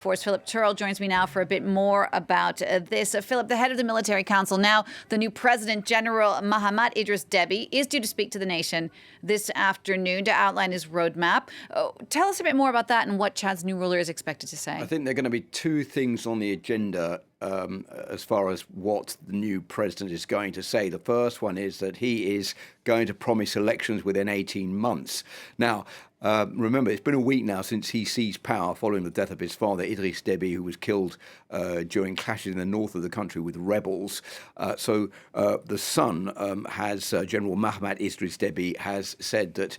Force Philip Turle joins me now for a bit more about this. Philip, the head of the military council, now the new president, General Pahimi Idriss Deby, is due to speak to the nation this afternoon to outline his roadmap. Tell us a bit more about that and what Chad's new ruler is expected to say. I think there are going to be two things on the agenda as far as what the new president is going to say. The first one is that he is going to promise elections within 18 months. Now, remember, it's been a week now since he seized power following the death of his father, Idriss Deby, who was killed during clashes in the north of the country with rebels. So the son General Pahimi Idriss Deby has said that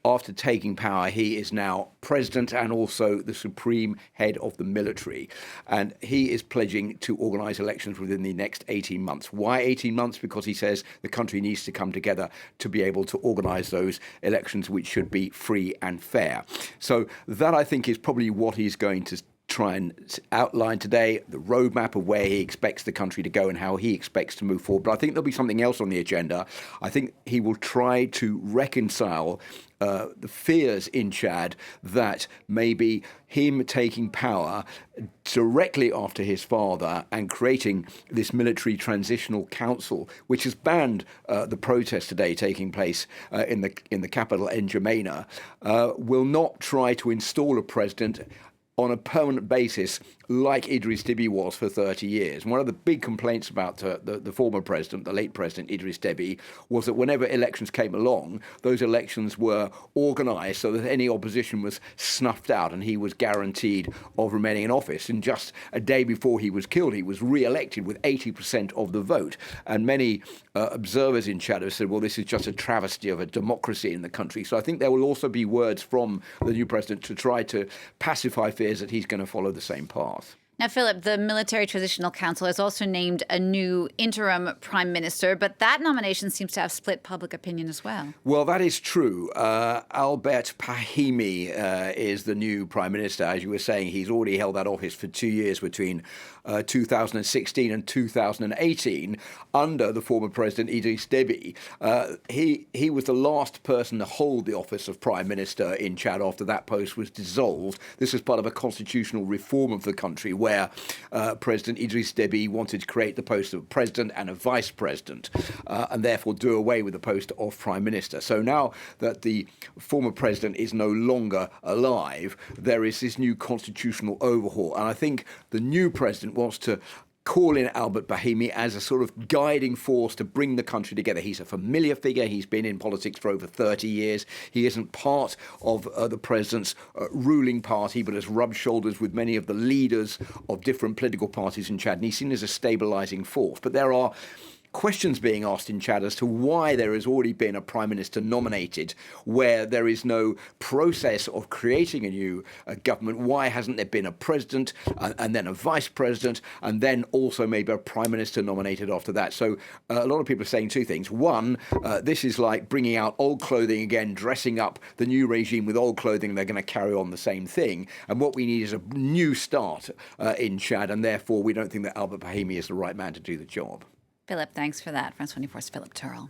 after taking power, he is now president and also the supreme head of the military. And he is pledging to organise elections within the next 18 months. Why 18 months? Because he says the country needs to come together to be able to organise those elections, which should be free and fair. So that, I think, is probably what he's going to try and outline today, the roadmap of where he expects the country to go and how he expects to move forward. But I think there'll be something else on the agenda. I think he will try to reconcile the fears in Chad that maybe him taking power directly after his father and creating this military transitional council, which has banned the protest today taking place in the capital, N'Djamena, will not try to install a president on a permanent basis like Idriss Deby was for 30 years. One of the big complaints about the former president, the late President Idriss Deby, was that whenever elections came along, those elections were organised so that any opposition was snuffed out and he was guaranteed of remaining in office. And just a day before he was killed, he was re-elected with 80% of the vote. And many observers in Chad have said, well, this is just a travesty of a democracy in the country. So I think there will also be words from the new president to try to pacify fears that he's going to follow the same path. Now, Philip, the Military Transitional Council has also named a new interim prime minister, but that nomination seems to have split public opinion as well. Well, that is true. Albert Pahimi is the new prime minister. As you were saying, he's already held that office for 2 years between 2016 and 2018 under the former President Idriss Deby. He was the last person to hold the office of prime minister in Chad after that post was dissolved. This was part of a constitutional reform of the country where President Idriss Deby wanted to create the post of president and a vice president and therefore do away with the post of prime minister. So now that the former president is no longer alive, there is this new constitutional overhaul. And I think the new president wants to call in Albert Pahimi as a sort of guiding force to bring the country together. He's a familiar figure. He's been in politics for over 30 years. He isn't part of the president's ruling party, but has rubbed shoulders with many of the leaders of different political parties in Chad. And he's seen as a stabilising force. But there are questions being asked in Chad as to why there has already been a prime minister nominated where there is no process of creating a new government. Why hasn't there been a president and then a vice president and then also maybe a prime minister nominated after that? So a lot of people are saying two things. One, this is like bringing out old clothing again, dressing up the new regime with old clothing. They're going to carry on the same thing. And what we need is a new start in Chad. And therefore, we don't think that Albert Pahimi is the right man to do the job. Philip, thanks for that. France 24's Philip Turle.